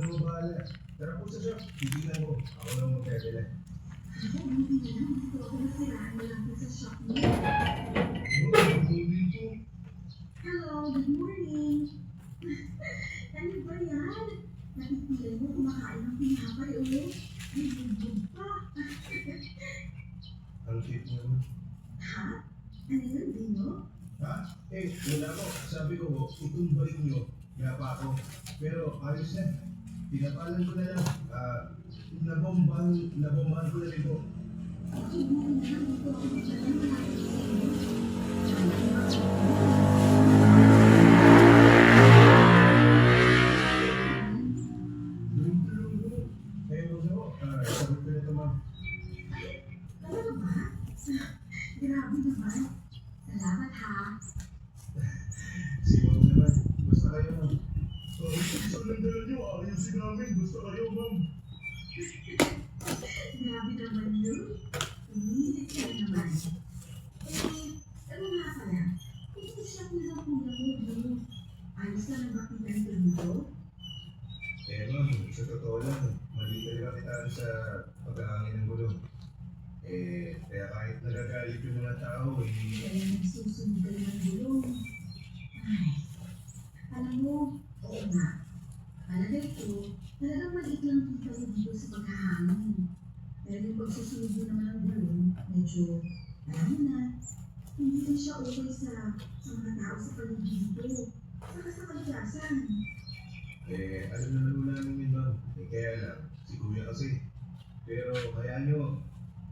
na bahala. Tara po sa shop. Tigilan ko. Ako lang magkakila. Ako, hindi na lang. Dito ako nasiraan na lang sa shop niya. Dito. Hello, good morning. Ano ba yan? Napipilan mo kumakain ng pinapay ulit. Ay, bugbog pa. Ang cute mo naman. Ha? Ano yun, Dino? Ha? Wala ko. Sabi ko, itong balik nyo, pa ako. Pero ayos na. Pinapalan ko na lang. Nabombahan ko na rin po. Okay, buhay na lang dito ako nagdala. Malapit sa inyo. Sagot ko na ito, ma'am. Ano ba? Grabe naman. Salamat ha. Sigaw naman. Basta kayo, ma'am. Isang nandala nyo, ayusin namin. Basta kayo, ma'am. Grabe naman yun. Umilit ka na naman. Ano nga pala? Ito siya nilang kuya mo. Ayos ka na makita nito dito? Ma'am, sa totoo lang, mali talaga kitaan sa pagkahangin ng gulong. Kaya kahit nagagalit yung mga tao, Kaya nagsusunod kayo ng gulong. Ay, alam mo, oo nga. Palagay ko, talagang maliit lang kita mo dito sa paghahangin. Pero yung pagsusunod mo naman ng gulong, medyo, alam mo na, hindi rin siya okay sa mga tao sa paligid dito. Saka sa kalikasan. alam naman mo namin yun, ma'am. Kaya lang, si Kuya kasi. Pero kaya nyo,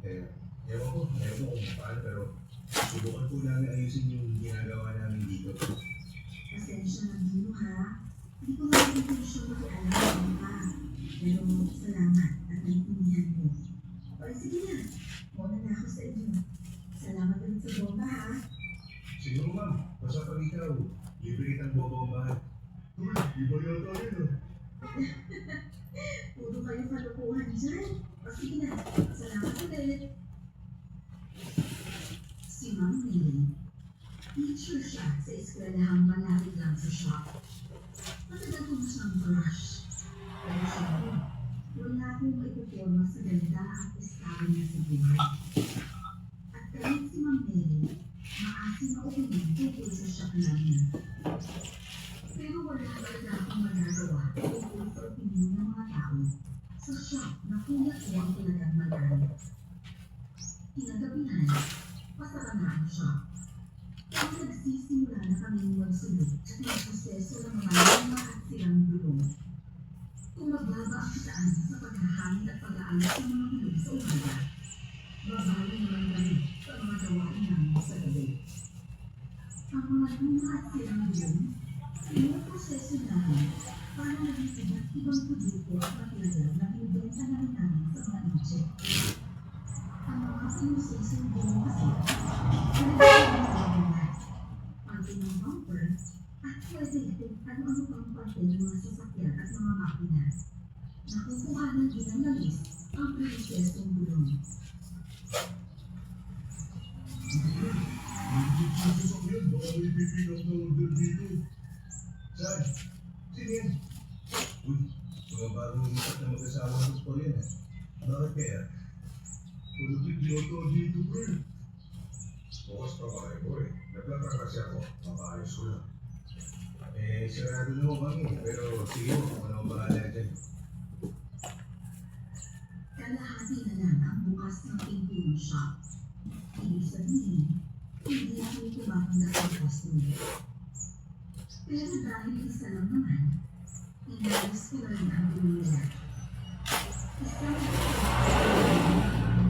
ewan ko kung paano, pero subukan po namin ayusin yung ginagawa namin dito. Pasensya na dito ha. Hindi ko naman intention makialam ka. Pero salamat at naintindihan mo. O sige na, muna na ako sa inyo. Salamat ulit sa bomba ha. Siguro, ma'am, basta pag ikaw, libre kitang bobombahan. Uy, iba yata rin ah. Puro kayo kalukuhan dyan. O sige na, salamat ulit. Si Ma'am Mary, teacher siya sa eskwelahang malapit lang sa shop. Matagal ko na siyang crush. Pero siyempre, wala akong maipuporma sa ganda at estado niya sa buhay. At kahit si Ma'am Mary, maasin na opinion tungkol sa shop namin. Pero wala talaga akong magagawa tungkol sa opinion ng mga tao sa shop na kuya-kuwang talagang magalit. Kinagabihan, pasaranaan siya. Kung nagsisimula na kami magsulog at nagproseso ng mga luma at silang gulong. Kung magbaba ang kitaan sa paghahangin at pag-aalis ng mga gulong sa umaga, babali naman kami sa mga gawain namin sa gabi. Ang mga luma at silang gulong, pinoproseso namin para maging iba't ibang produkto at material na pinibenta na rin namin sa mga inche. Ang mga pinosesong gulong kasi, pati ng bumper, at pwede kung ano-ano pang parte ng mga sasakyan at mga makina. Nakukuhanan din ng langis ang pinosesong gulong. Hindi ko sasakyan, baka may pipick up na order dito. Saan? Sino yan? Uy, mga bagong ikat na mag-asawa ng pa rin eh. Bakit kaya? Pulutin dito dito, pre. Bukas pa ba kayo, boy? Naglatang kasi ako, mapaayos ko lang. Sarado na mo kami, pero sige mo, kung ano bahala dyan. Kalahati na lang ang bukas ng pinto ng shop. Ibig sabihin, hindi ako tumatanggap ng customer. Pero dahil isa lang naman, inalis ko na rin ang gulo nila. Isang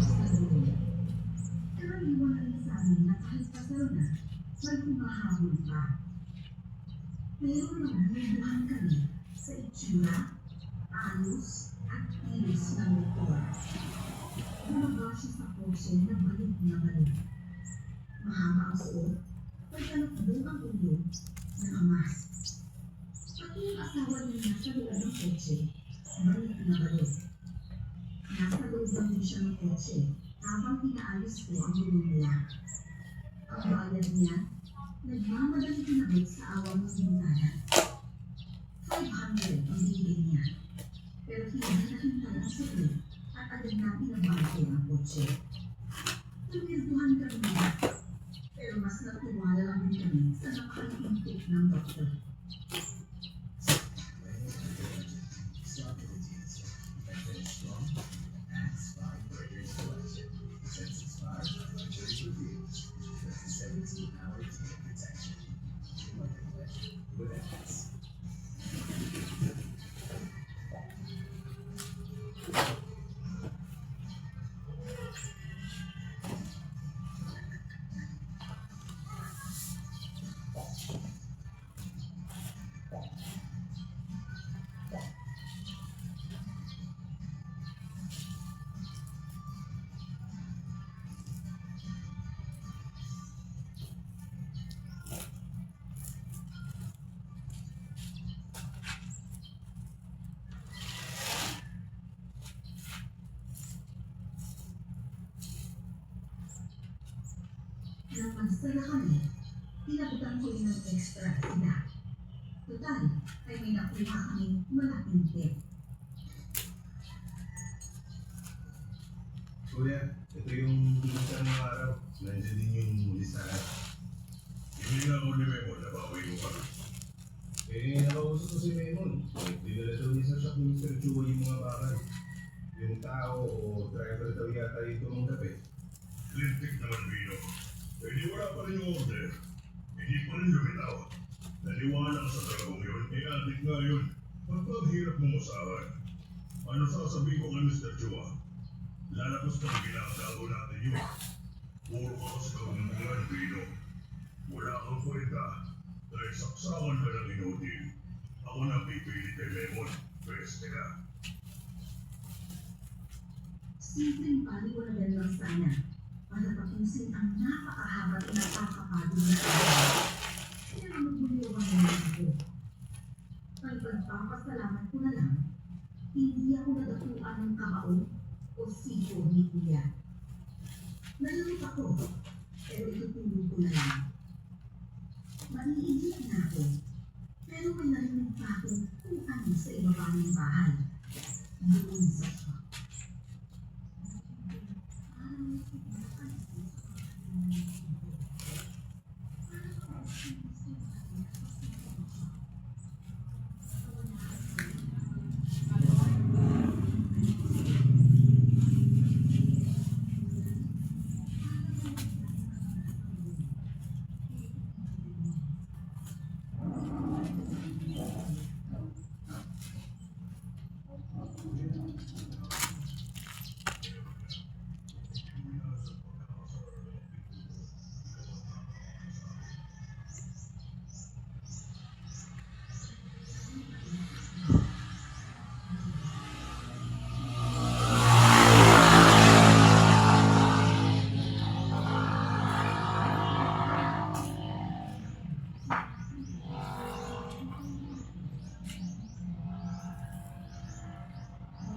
sa gulo. Karaniwan na rin sa amin na kahit pasal na, may humahabol pa. Pero nabubuhan kami sa itsura, ayos, at kilos ng motor. Bumaba siya sa kotse na balik na balik. Mahaba ang suot, pagkalukbong ang ulo, nakamas. Pati yung asawa niya nasa loob ng kotse, balik na balik. Nasa loob lang din siya ng kotse habang pinaayos ko ang ulo nila. Ang bayad niya, nagmamadali kinabit sa awang ng bintana. 500 ang binigay niya. kotse. Tumirduhan kami nila. Pero mas natuwala lang din kami sa napakalimpik ng doktor. Napansala kami, tinabutan ko rin ng extra sila. Total, ay may nakuha kaming malaking tip. Kuya, ito yung isang mga araw. Nandiyan din yung listahan. Hindi na ako ni Memo, nabawi mo pa. Nakausap ko si Memon. Dinala daw niya sa shop ni Mr. Chua yung mga bakal. Yung tao o driver daw yata yung tumanggap eh. Lintik naman, Vino. Hindi wala pa rin yung order. Hindi pa rin lumitaw. Naniwala ka sa dragong yun, adik nga yun. Pagpaghirap mo masahan. Ano sasabihin ko kay Mr. Chua? Lalabas na ang ginagawa natin yun. Puro ka sa kagumungan, Vino. Wala kang kwenta. Dahil saksakan ka ng inutin. Ako na pipilit kay Lemon. Pweste ka. Simpleng paliwanagan lang sana para tapusin ang napakahaba at nakakapagod na araw. Pero magmuliwan na ako. Ang pagpapasalamat ko na lang, hindi ako nadakuan ng kamao o sipo ni Kuya. Nalulot ako, pero itutulog ko na lang. Maliigit na ako, pero may narinig pa ako kung ano sa ibaba ng bahay. Doon sa shop.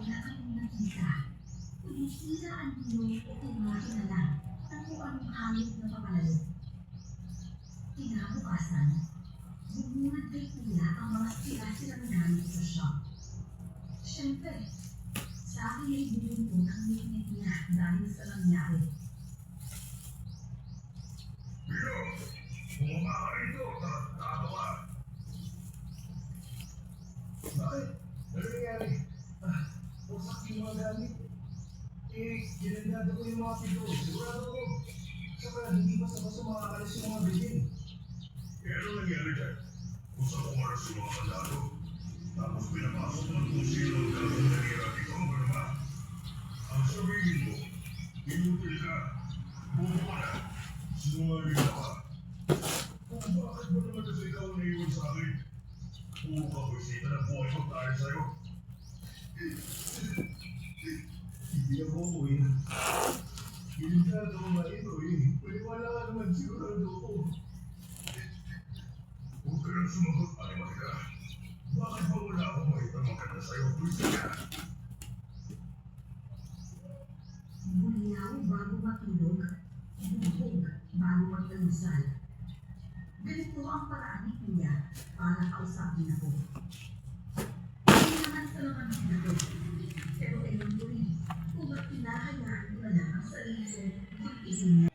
Wala akong nakita. Kundi sila ang tulong o imahe na lang at kung anong hayop na papalalo. Kinabukasan, bumungad kay Kuya ang mga sila-silang gamit sa shop. Siyempre, sa akin ay bumuntun ang ngit niya dahil sa nangyari. Vino! Bumaba ka rito! Tarantado ka! Bakit? Ano nangyari? Wasak yung mga gamit. Ginagada ko yung mga pito. Sigurado ko. Saka hindi basta-basta makakalis yung mga bilhin. Kaya ano nangyari dyan? Kung saan kumaras yung mga kandado? Tapos pinapasok mo kung sino ang gagawin na nira dito, ano ba? Ang sabihin mo, inutil ka, buo ka na, sinungaling ka pa. Kung bakit ba naman kasi ikaw ang naiwan sa akin? Puro ka busita na buhay ko dahil sa'yo. Hindi ako umuwi. Ginagada ko nga ito eh. Paliwala ka naman sigurado ko. Huwag ka nang sumagot, Alimati ka. Bakit ba wala akong makita maganda sa'yo? Pwede ka. Buliyaw bago matulog, bubog bago magtanusal. Ganito ang paraan ni Kuya para kausapin ako. Hindi naman sa laman sinagot, pero alam ko rin kung ba't pinahayaan ko na lang ang sabihin niya